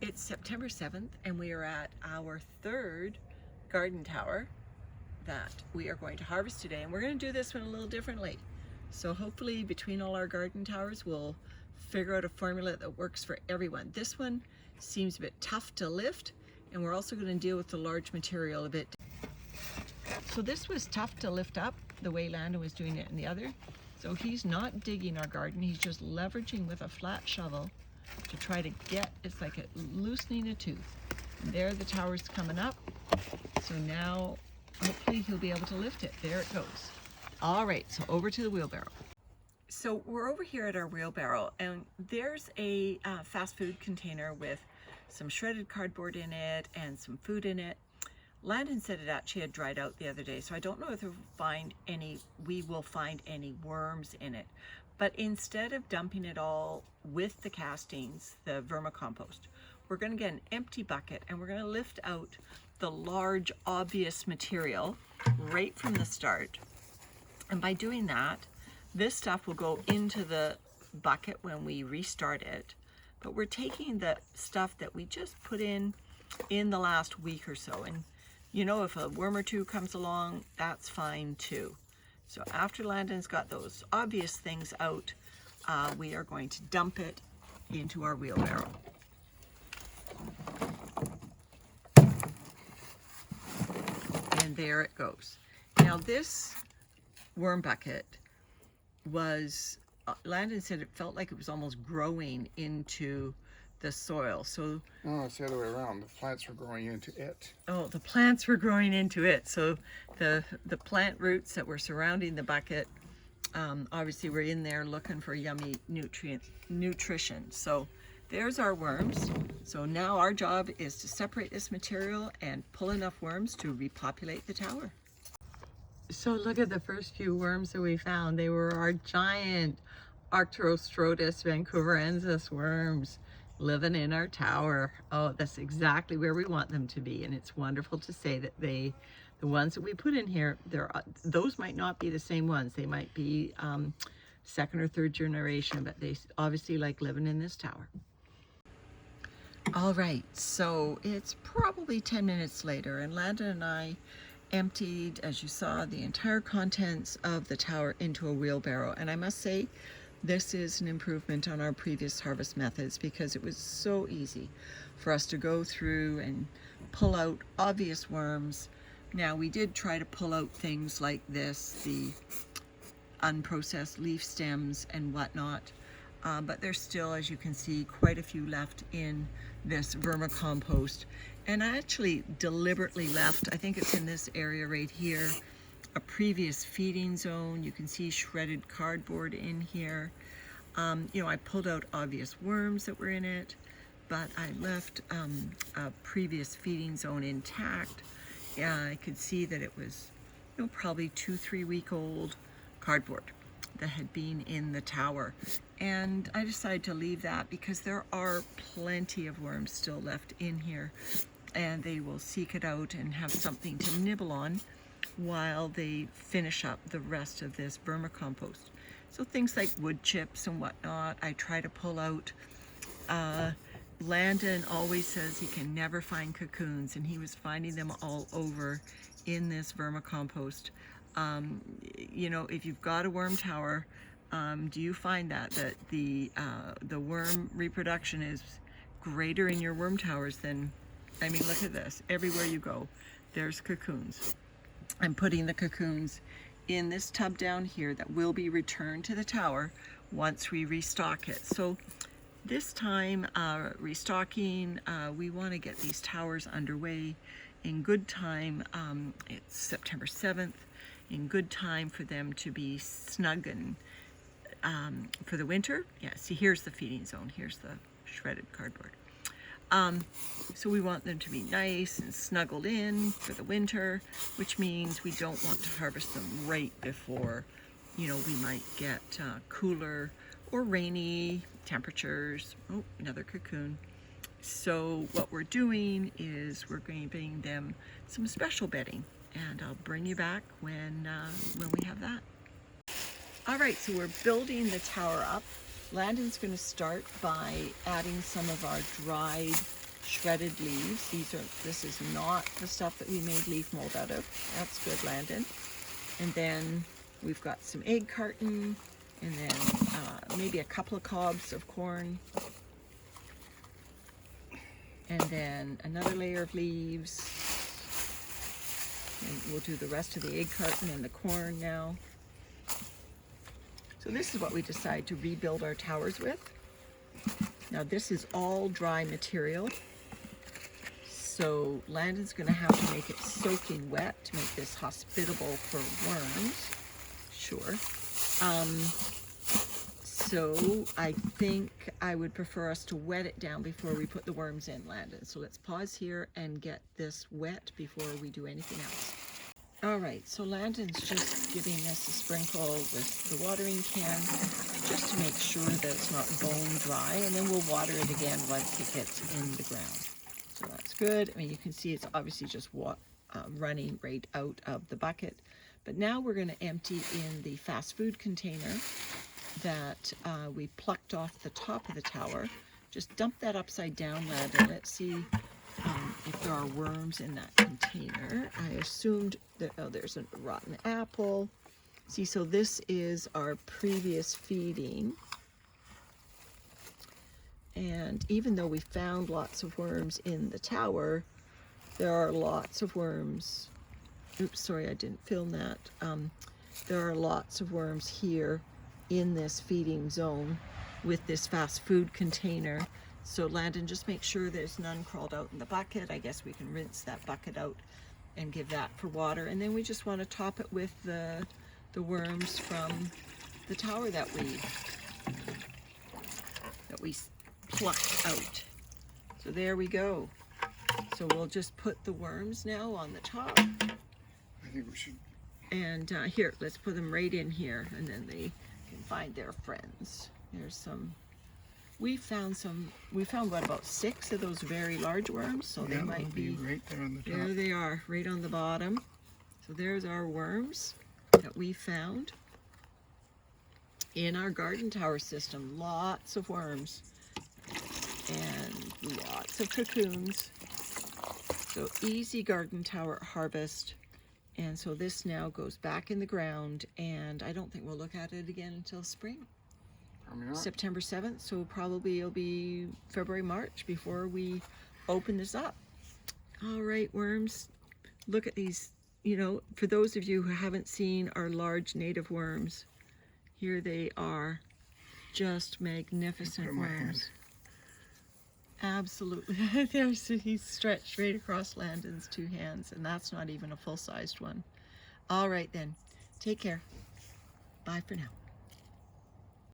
It's September 7th and we are at our third garden tower that we are going to harvest today, and we're going to do this one a little differently. So hopefully between all our garden towers we'll figure out a formula that works for everyone. This one seems a bit tough to lift, and we're also going to deal with the large material a bit. So this was tough to lift up the way Landon was doing it in the other. So he's not digging our garden, he's just leveraging with a flat shovel to try to get, it's like loosening a tooth. And there the tower's coming up. So now hopefully he'll be able to lift it. There it goes. All right, so over to the wheelbarrow. So we're over here at our wheelbarrow, and there's a fast food container with some shredded cardboard in it and some food in it. Landon said it actually had dried out the other day, so I don't know if we will find any worms in it. But instead of dumping it all with the castings, the vermicompost, we're going to get an empty bucket and we're going to lift out the large obvious material right from the start. And by doing that, this stuff will go into the bucket when we restart it. But we're taking the stuff that we just put in the last week or so. And you know, if a worm or two comes along, that's fine too. So after Landon's got those obvious things out, we are going to dump it into our wheelbarrow. And there it goes. Now this worm bucket was, Landon said it felt like it was almost growing into the soil. So no, it's the other way around. The plants were growing into it. Oh, the plants were growing into it. So the plant roots that were surrounding the bucket obviously were in there looking for yummy nutrition. So there's our worms. So now our job is to separate this material and pull enough worms to repopulate the tower. So look at the first few worms that we found. They were our giant Arcturostrotus vancouverensis worms living in our tower. Oh, that's exactly where we want them to be. And it's wonderful to say that the ones that we put in here, those might not be the same ones. They might be second or third generation, but they obviously like living in this tower. All right, so it's probably 10 minutes later, and Landon and I emptied, as you saw, the entire contents of the tower into a wheelbarrow. And I must say, this is an improvement on our previous harvest methods, because it was so easy for us to go through and pull out obvious worms. Now, we did try to pull out things like this, the unprocessed leaf stems and whatnot, but there's still, as you can see, quite a few left in this vermicompost. And I actually deliberately left, I think it's in this area right here, a previous feeding zone. You can see shredded cardboard in here. You know, I pulled out obvious worms that were in it, but I left a previous feeding zone intact. I could see that it was, you know, probably 2-3 week old cardboard that had been in the tower. And I decided to leave that because there are plenty of worms still left in here, and they will seek it out and have something to nibble on while they finish up the rest of this vermicompost. So things like wood chips and whatnot, I try to pull out. Landon always says he can never find cocoons, and he was finding them all over in this vermicompost. You know, if you've got a worm tower, do you find that the worm reproduction is greater in your worm towers than, I mean, look at this. Everywhere you go, there's cocoons. I'm putting the cocoons in this tub down here that will be returned to the tower once we restock it. So this time, restocking, we want to get these towers underway in good time. It's September 7th, in good time for them to be snug and for the winter. Yeah, see, here's the feeding zone. Here's the shredded cardboard. So we want them to be nice and snuggled in for the winter, which means we don't want to harvest them right before, you know, we might get cooler or rainy temperatures. Oh, another cocoon. So what we're doing is we're giving them some special bedding, and I'll bring you back when we have that. All right, so we're building the tower up. Landon's going to start by adding some of our dried shredded leaves. This is not the stuff that we made leaf mold out of. That's good, Landon. And then we've got some egg carton, and then maybe a couple of cobs of corn. And then another layer of leaves. And we'll do the rest of the egg carton and the corn now. So this is what we decide to rebuild our towers with. Now this is all dry material. So Landon's gonna have to make it soaking wet to make this hospitable for worms. Sure. So I think I would prefer us to wet it down before we put the worms in, Landon. So let's pause here and get this wet before we do anything else. All right, so Landon's just giving this a sprinkle with the watering can just to make sure that it's not bone dry, and then we'll water it again once it gets in the ground. So that's good. I mean, you can see it's obviously just running right out of the bucket. But now we're going to empty in the fast food container that we plucked off the top of the tower. Just dump that upside down, Landon. Let's see if there are worms in that container. I assumed that, oh, there's a rotten apple. See, so this is our previous feeding. And even though we found lots of worms in the tower, there are lots of worms. Oops, sorry, I didn't film that. There are lots of worms here in this feeding zone with this fast food container. So Landon, just make sure there's none crawled out in the bucket. I guess we can rinse that bucket out and give that for water. And then we just want to top it with the worms from the tower that we plucked out. So there we go. So we'll just put the worms now on the top. I think we should. And here, let's put them right in here, and then they can find their friends. There's some. We found what, about 6 of those very large worms, so Yeah, they might be right there on the top. There they are, right on the bottom. So there's our worms that we found in our garden tower system. Lots of worms and lots of cocoons. So easy garden tower harvest. And so this now goes back in the ground, and I don't think we'll look at it again until spring. Probably not. September 7th, so probably it'll be February, March before we open this up. All right, worms, look at these. You know, for those of you who haven't seen our large native worms, here they are, just magnificent worms. Absolutely. He's stretched right across Landon's 2 hands, and that's not even a full-sized one. All right then, take care. Bye for now.